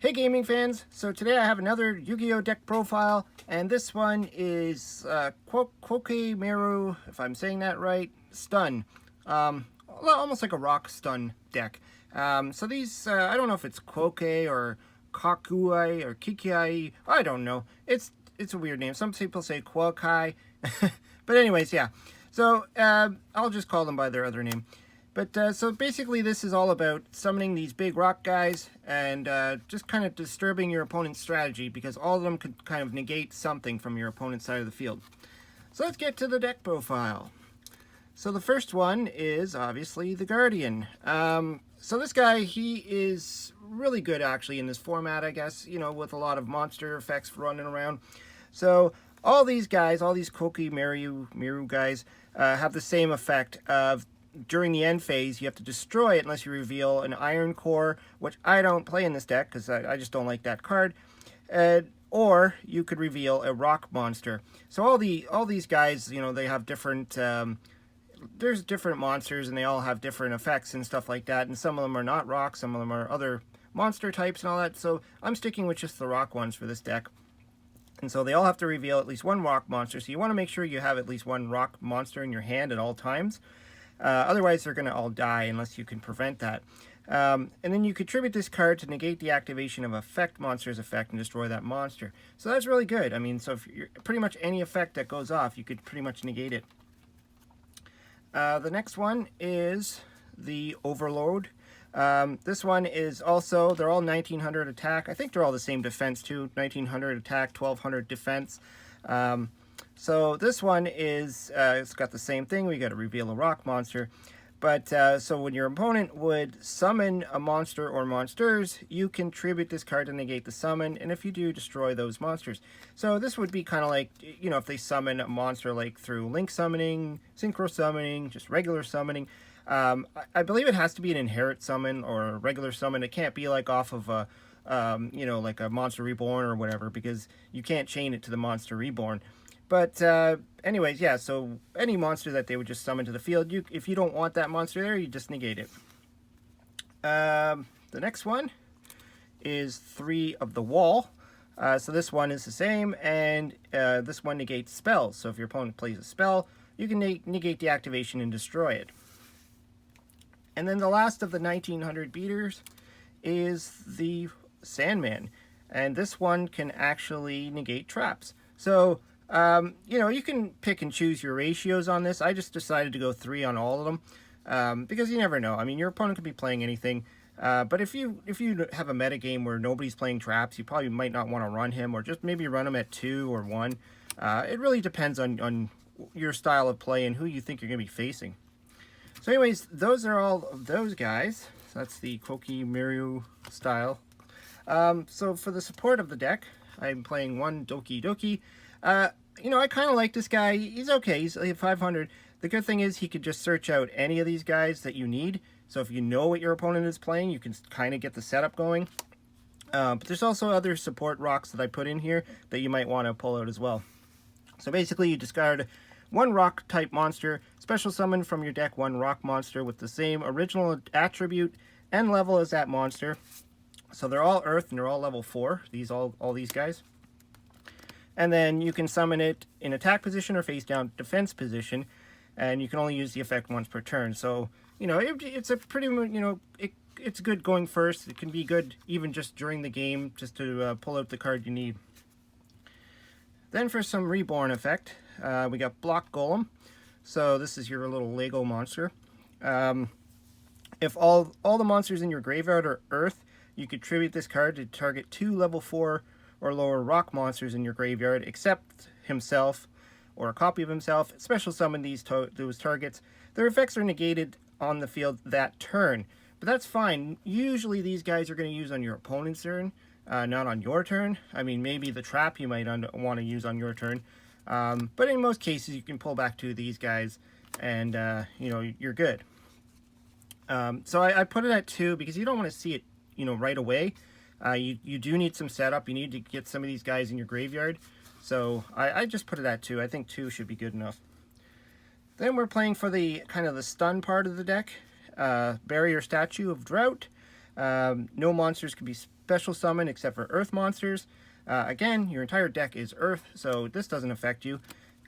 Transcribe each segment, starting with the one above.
Hey gaming fans, so today I have another Yu-Gi-Oh deck profile, and this one is Koa'ki Meiru, if I'm saying that right, Stun. Almost like a rock stun deck. So these, I don't know if it's Koa'ki or Kakuai or Kikiai, I don't know. It's a weird name. Some people say Koa'ki, but anyways, yeah. So I'll just call them by their other name. But so basically this is all about summoning these big rock guys and just kind of disturbing your opponent's strategy, because all of them could kind of negate something from your opponent's side of the field. So let's get to the deck profile. So the first one is obviously the Guardian. So this guy, he is really good actually in this format, I guess, you know, with a lot of monster effects running around. So all these guys, all these Koa'ki Meiru guys have the same effect of, during the end phase, you have to destroy it unless you reveal an Iron Core, which I don't play in this deck because I just don't like that card. Or you could reveal a rock monster. So all these guys, you know, they have different. There's different monsters, and they all have different effects and stuff like that. And some of them are not rock, some of them are other monster types and all that. So I'm sticking with just the rock ones for this deck. And so they all have to reveal at least one rock monster. So you want to make sure you have at least one rock monster in your hand at all times. Otherwise, they're going to all die unless you can prevent that. And then you contribute this card to negate the activation of effect monster's effect and destroy that monster. So that's really good. I mean, so if you're, pretty much any effect that goes off, you could pretty much negate it. The next one is the Overload. This one is also, they're all 1900 attack. I think they're all the same defense too. 1900 attack, 1200 defense. So this one is, it's got the same thing. We got to reveal a rock monster. But so when your opponent would summon a monster or monsters, you contribute this card to negate the summon. And if you do, destroy those monsters. So this would be kind of like, you know, if they summon a monster like through link summoning, synchro summoning, just regular summoning. I believe it has to be an inherit summon or a regular summon. It can't be like off of a, you know, like a Monster Reborn or whatever, because you can't chain it to the Monster Reborn. But anyways, yeah, so any monster that they would just summon to the field, if you don't want that monster there, you just negate it. The next one is 3 of the Wall. So this one is the same, and this one negates spells. So if your opponent plays a spell, you can negate the activation and destroy it. And then the last of the 1900 beaters is the Sandman. And this one can actually negate traps. So you know, you can pick and choose your ratios on this. I just decided to go 3 on all of them because you never know. I mean, your opponent could be playing anything, but if you have a meta game where nobody's playing traps, you probably might not want to run him, or just maybe run him at 2 or 1. It really depends on your style of play and who you think you're going to be facing. So anyways, those are all of those guys. So that's the Koa'ki Meiru style. So for the support of the deck, I'm playing one Doki Doki. You know, I kind of like this guy. He's okay. He's 500. The good thing is he could just search out any of these guys that you need. So if you know what your opponent is playing, you can kind of get the setup going. But there's also other support rocks that I put in here that you might want to pull out as well. So basically, you discard one rock type monster, special summon from your deck one rock monster with the same original attribute and level as that monster. So they're all Earth and they're all level 4. All these guys. And then you can summon it in attack position or face down defense position, and you can only use the effect once per turn. So, you know, it's a pretty, you know, it's good going first. It can be good even just during the game, just to pull out the card you need. Then for some Reborn effect, we got Block Golem. So this is your little Lego monster. If all the monsters in your graveyard are Earth, you contribute this card to target 2 level 4 or lower rock monsters in your graveyard, except himself or a copy of himself. Special summon those targets. Their effects are negated on the field that turn, but that's fine. Usually these guys are going to use on your opponent's turn, not on your turn. I mean, maybe the trap you might want to use on your turn, but in most cases you can pull back 2 of these guys and you know, you're good. So I put it at 2 because you don't want to see it, you know, right away. You do need some setup. You need to get some of these guys in your graveyard. So I just put it at 2. I think 2 should be good enough. Then we're playing for the kind of the stun part of the deck. Barrier Statue of Drought. No monsters can be special summoned except for Earth monsters. Again, your entire deck is Earth, so this doesn't affect you.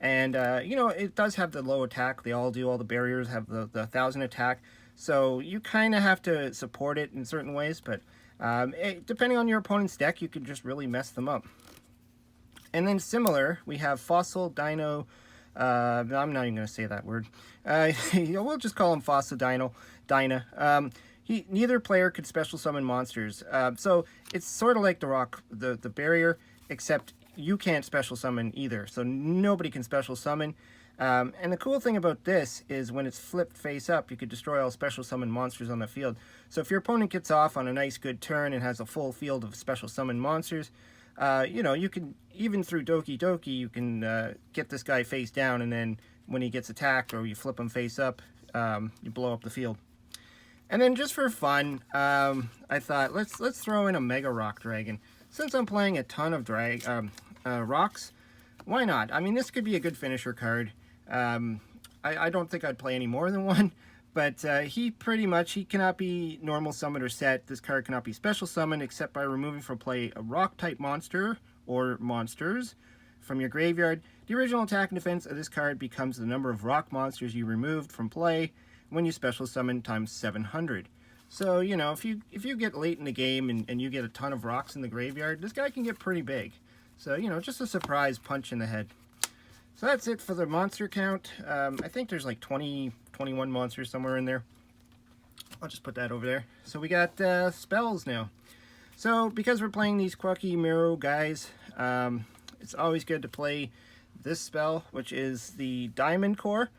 And, you know, it does have the low attack. They all do. All the barriers have the 1,000 attack. So you kind of have to support it in certain ways, but depending on your opponent's deck, you can just really mess them up. And then similar, we have Fossil Dino. I'm not even going to say that word. We'll just call him Fossil Dino. Dyna. Neither player could special summon monsters. So it's sort of like the barrier, except you can't special summon either. So nobody can special summon. And the cool thing about this is when it's flipped face up, you could destroy all special summon monsters on the field. So if your opponent gets off on a nice good turn and has a full field of special summon monsters, you know, you can, even through Doki Doki, you can get this guy face down, and then when he gets attacked or you flip him face up, you blow up the field. And then just for fun, I thought let's throw in a Mega Rock Dragon. Since I'm playing a ton of rocks, why not? I mean, this could be a good finisher card. I don't think I'd play any more than one, but he cannot be normal summoned or set. This card cannot be special summoned except by removing from play a rock type monster or monsters from your graveyard. The original attack and defense of this card becomes the number of rock monsters you removed from play when you special summon times 700. So, you know, if you get late in the game and you get a ton of rocks in the graveyard, this guy can get pretty big. So, you know, just a surprise punch in the head. So that's it for the monster count. I think there's like 21 monsters somewhere in there. I'll just put that over there. So we got spells now. So because we're playing these Koa'ki Meiru guys, it's always good to play this spell, which is the Diamond Core.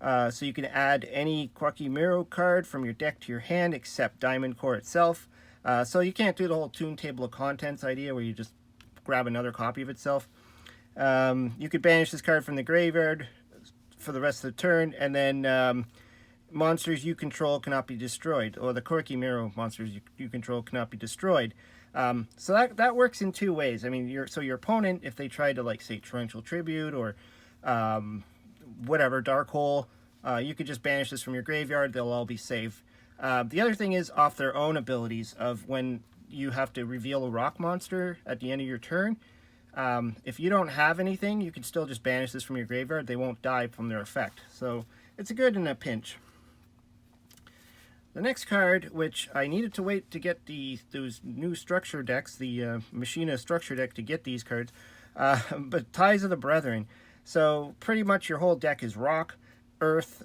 So you can add any Koa'ki Meiru card from your deck to your hand except Diamond Core itself. So you can't do the whole Toon Table of Contents idea where you just grab another copy of itself. You could banish this card from the graveyard for the rest of the turn, and then monsters you control cannot be destroyed, or the Koa'ki Meiru monsters you control cannot be destroyed. So that works in two ways. I mean, your opponent, if they try to, like, say, Torrential Tribute or whatever, Dark Hole, you could just banish this from your graveyard. They'll all be safe. The other thing is off their own abilities of when you have to reveal a rock monster at the end of your turn. If you don't have anything, you can still just banish this from your graveyard. They won't die from their effect. So it's good in a pinch. The next card, which I needed to wait to get those new structure decks, the Machina structure deck, to get these cards, but Ties of the Brethren. So pretty much your whole deck is rock, earth,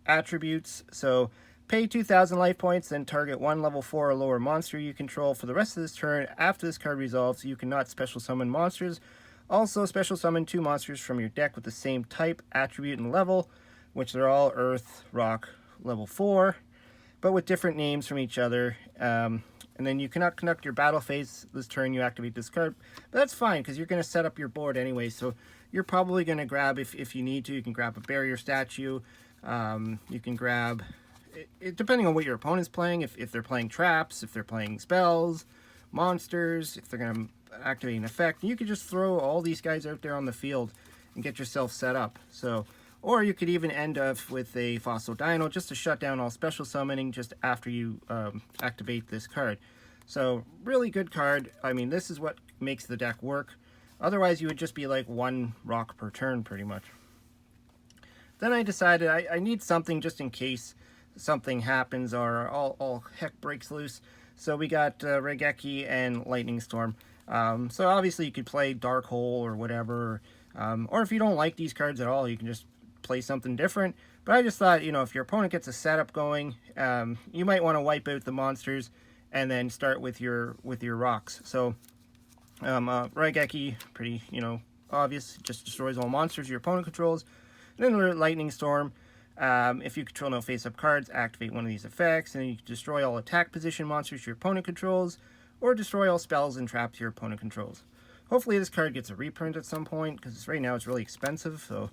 attributes. So pay 2,000 life points, then target one level 4 or lower monster you control for the rest of this turn. After this card resolves, you cannot special summon monsters. Also, special summon 2 monsters from your deck with the same type, attribute, and level, which are all earth, rock, level 4, but with different names from each other. And then you cannot conduct your battle phase this turn. You activate this card, but that's fine because you're going to set up your board anyway. So you're probably going to grab, if you need to, you can grab a barrier statue. You can grab, depending on what your opponent's playing, if they're playing traps, if they're playing spells, monsters, if they're going to activate an effect, you could just throw all these guys out there on the field and get yourself set up. So, or you could even end up with a Fossil Dino just to shut down all special summoning just after you activate this card. So really good card. I mean, this is what makes the deck work. Otherwise, you would just be like one rock per turn pretty much. Then I decided I need something just in case something happens or all heck breaks loose. So we got Raigeki and Lightning Storm. So obviously you could play Dark Hole or whatever. Or if you don't like these cards at all, you can just play something different. But I just thought, you know, if your opponent gets a setup going, you might want to wipe out the monsters and then start with your rocks. So Raigeki, pretty, you know, obvious, just destroys all monsters your opponent controls. And then Lightning Storm, if you control no face-up cards, activate one of these effects, and you can destroy all attack position monsters your opponent controls, or destroy all spells and traps your opponent controls. Hopefully this card gets a reprint at some point, because right now it's really expensive, so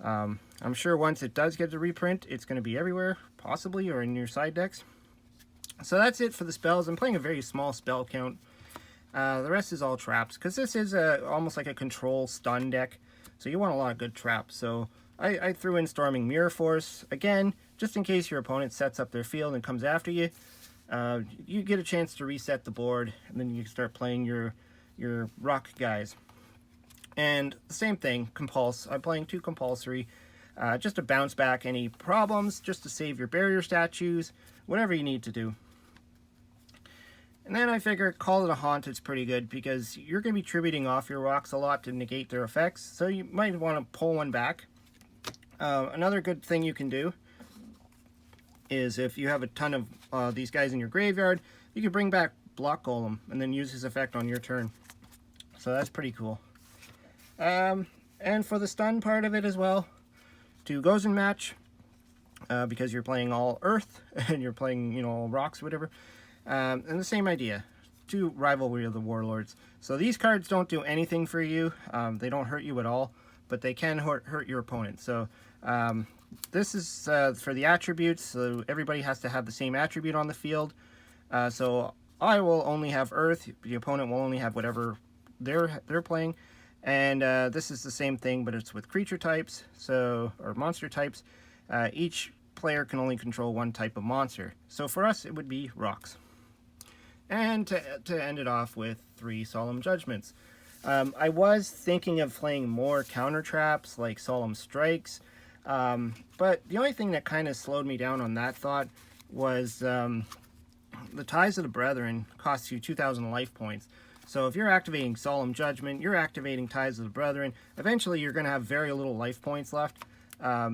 I'm sure once it does get a reprint, it's going to be everywhere, possibly, or in your side decks. So that's it for the spells. I'm playing a very small spell count. The rest is all traps, because this is almost like a control stun deck, so you want a lot of good traps. So I threw in Storming Mirror Force, again, just in case your opponent sets up their field and comes after you. you get a chance to reset the board, and then you can start playing your rock guys. And the same thing, compulse. I'm playing 2 compulsory, just to bounce back any problems, just to save your barrier statues, whatever you need to do. And then I figure Call It a Haunt is pretty good because you're going to be tributing off your rocks a lot to negate their effects, so you might want to pull one back. Another good thing you can do is if you have a ton of these guys in your graveyard, you can bring back Block Golem and then use his effect on your turn. So that's pretty cool. And for the stun part of it as well, 2 goes in match, because you're playing all earth and you're playing, all rocks, whatever. And the same idea, 2 Rivalry of the Warlords. So these cards don't do anything for you. They don't hurt you at all, but they can hurt your opponent. So this is for the attributes. So everybody has to have the same attribute on the field. So I will only have earth. The opponent will only have whatever they're playing. And this is the same thing, but it's with creature types, or monster types. Each player can only control 1 type of monster. So for us, it would be rocks. And to end it off with 3 Solemn Judgments. I was thinking of playing more counter traps like Solemn Strikes, but the only thing that kind of slowed me down on that thought was the Ties of the Brethren costs you 2,000 life points. So if you're activating Solemn Judgment, you're activating Ties of the Brethren, eventually you're going to have very little life points left.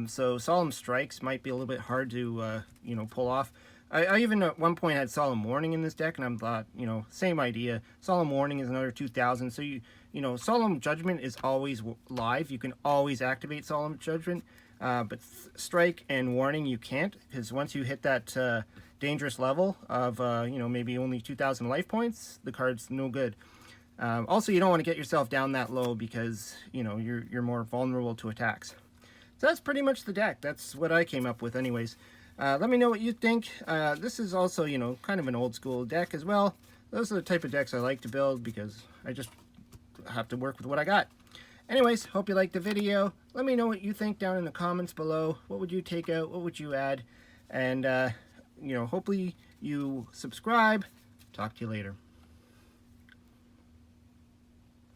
So Solemn Strikes might be a little bit hard to, pull off. I even at one point had Solemn Warning in this deck, and I thought, same idea. Solemn Warning is another 2,000. So, Solemn Judgment is always live. You can always activate Solemn Judgment. But Strike and Warning you can't, because once you hit that dangerous level of, maybe only 2,000 life points, the card's no good. Also, you don't want to get yourself down that low because, you're more vulnerable to attacks. So that's pretty much the deck. That's what I came up with anyways. Let me know what you think. This is also, kind of an old school deck as well. Those are the type of decks I like to build because I just have to work with what I got. Anyways, hope you liked the video. Let me know what you think down in the comments below. What would you take out? What would you add? And, hopefully you subscribe. Talk to you later.